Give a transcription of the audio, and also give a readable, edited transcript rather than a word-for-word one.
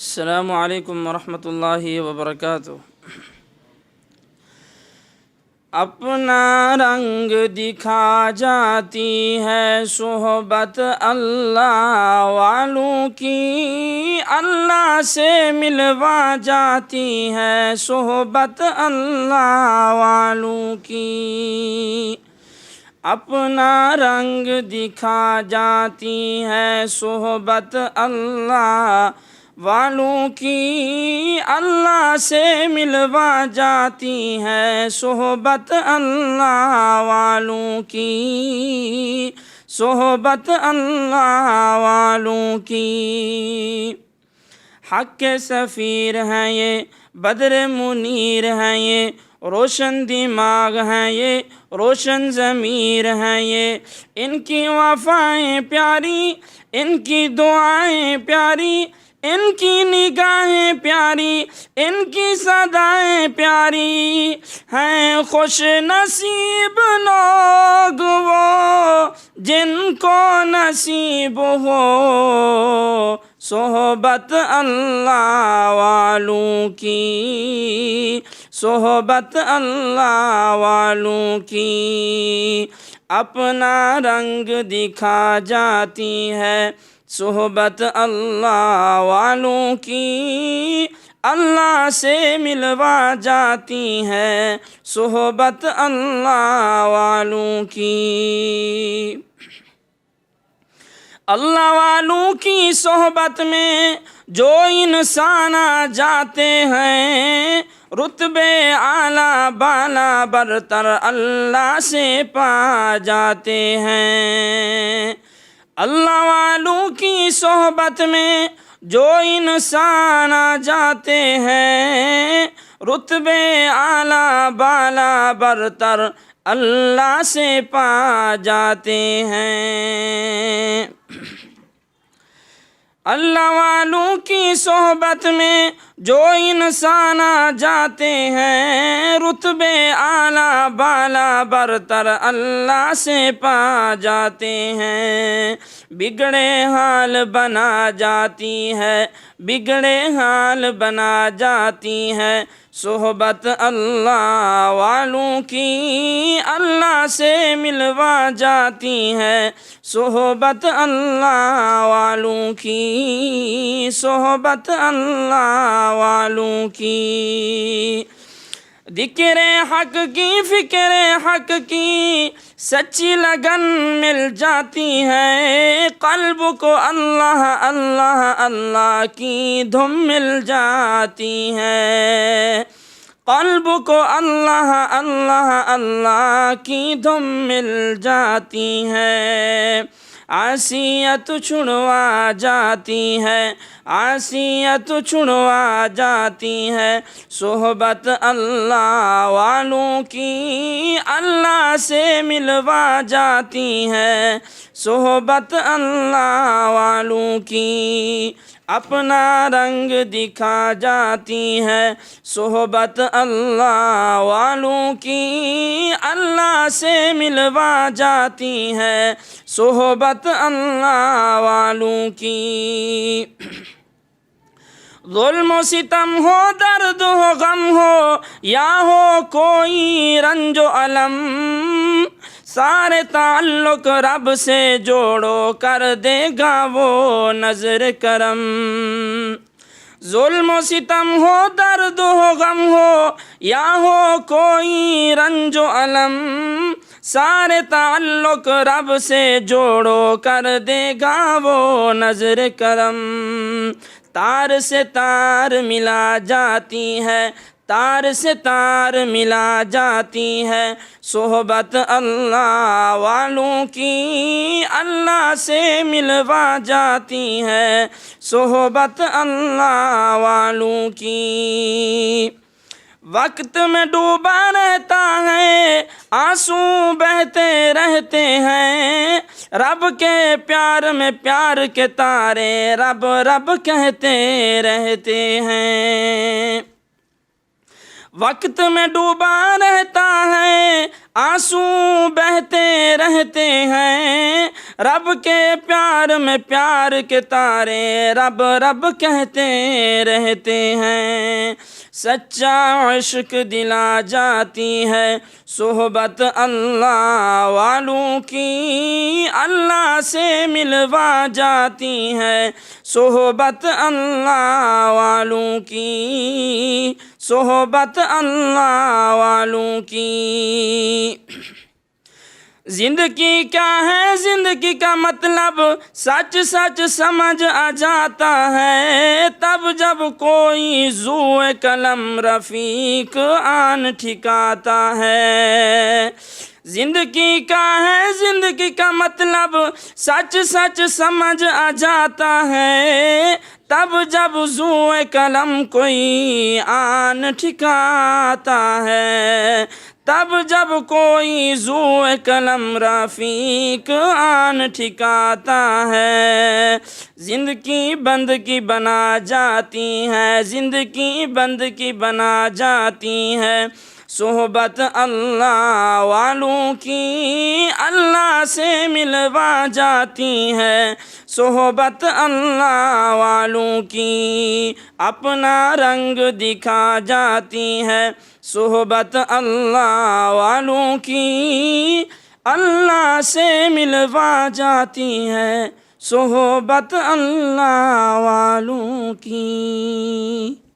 السلام علیکم ورحمۃ اللہ وبرکاتہ۔ اپنا رنگ دکھا جاتی ہے صحبت اللہ والوں کی، اللہ سے ملوا جاتی ہے صحبت اللہ والوں کی۔ اپنا رنگ دکھا جاتی ہے صحبت اللہ والوں کی، اللہ سے ملوا جاتی ہے صحبت اللہ والوں کی، صحبت اللہ والوں کی۔ حق کے سفیر ہیں یہ، بدر منیر ہیں یہ، روشن دماغ ہیں یہ، روشن ضمیر ہیں یہ۔ ان کی وفائیں پیاری، ان کی دعائیں پیاری، ان کی نگاہیں پیاری، ان کی صدائیں پیاری ہیں۔ خوش نصیب لوگ وہ جن کو نصیب ہو صحبت اللہ والوں کی، صحبت اللہ والوں کی۔ اپنا رنگ دکھا جاتی ہے صحبت اللہ والوں کی، اللہ سے ملوا جاتی ہے صحبت اللہ والوں کی۔ اللہ والوں کی صحبت میں جو انسان آ جاتے ہیں، رتبے اعلیٰ بالا برتر اللہ سے پا جاتے ہیں۔ اللہ والوں کی صحبت میں جو انسان آ جاتے ہیں، رتبے اعلیٰ بالا برتر اللہ سے پا جاتے ہیں۔ اللہ والوں کی صحبت میں جو انسان آ جاتے ہیں، رتبے اعلیٰ بالا برتر اللہ سے پا جاتے ہیں۔ بگڑے حال بنا جاتی ہے، بگڑے حال بنا جاتی ہے صحبت اللہ والوں کی، اللہ سے ملوا جاتی ہے صحبت اللہ والوں کی، صحبت اللہ والوں کی۔ ذکر حق کی، فکر حق کی سچی لگن مل جاتی ہے، قلب کو اللہ اللہ اللہ کی دھم مل جاتی ہے، قلب کو اللہ اللہ اللہ کی دھم مل جاتی ہے۔ عاصیت چھڑوا جاتی ہے، عاصیت چھڑوا جاتی ہے صحبت اللہ والوں کی، اللہ سے ملوا جاتی ہے صحبت اللہ والوں کی۔ اپنا رنگ دکھا جاتی ہے صحبت اللہ والوں کی، اللہ سے ملوا جاتی ہے صحبت اللہ والوں کی۔ ظلم و ستم ہو، درد ہو، غم ہو، یا ہو کوئی رنج و الم، سارے تعلق رب سے جوڑو، کر دے گا وہ نظر کرم۔ ظلم و ستم ہو، درد ہو، غم ہو، یا ہو کوئی رنج و الم، سارے تعلق رب سے جوڑو، کر دے گا وہ نظر کرم۔ تار سے تار ملا جاتی ہے، تار سے تار ملا جاتی ہے صحبت اللہ والوں کی، اللہ سے ملوا جاتی ہے صحبت اللہ والوں کی۔ وقت میں ڈوبا رہتا ہے، آنسو بہتے رہتے ہیں، رب کے پیار میں پیار کے تارے رب رب کہتے رہتے ہیں۔ وقت میں ڈوبا رہتا ہے، آنسو بہتے رہتے ہیں، رب کے پیار میں پیار کے تارے رب رب کہتے رہتے ہیں۔ سچا عشق دلا جاتی ہے صحبت اللہ والوں کی، اللہ سے ملوا جاتی ہے صحبت اللہ والوں کی، صحبت اللہ والوں کی۔ زندگی کیا ہے، زندگی کا مطلب سچ سچ سمجھ آ جاتا ہے، تب جب کوئی ذوِ قلم رفیق آن ٹھکاتا ہے۔ زندگی کا ہے، زندگی کا مطلب سچ سچ سمجھ آ جاتا ہے، تب جب ذوِ قلم کوئی آن ٹھکاتا ہے، تب جب کوئی ذوِ قلم رفیق آن ٹھکاتا ہے۔ زندگی بندگی بنا جاتی ہے، زندگی بندگی بنا جاتی ہے صحبت اللہ والوں کی، اللہ سے ملوا جاتی ہے صحبت اللہ والوں کی، اپنا رنگ دکھا جاتی ہے صحبت اللہ والوں کی، اللہ سے ملوا جاتی ہے صحبت اللہ والوں کی۔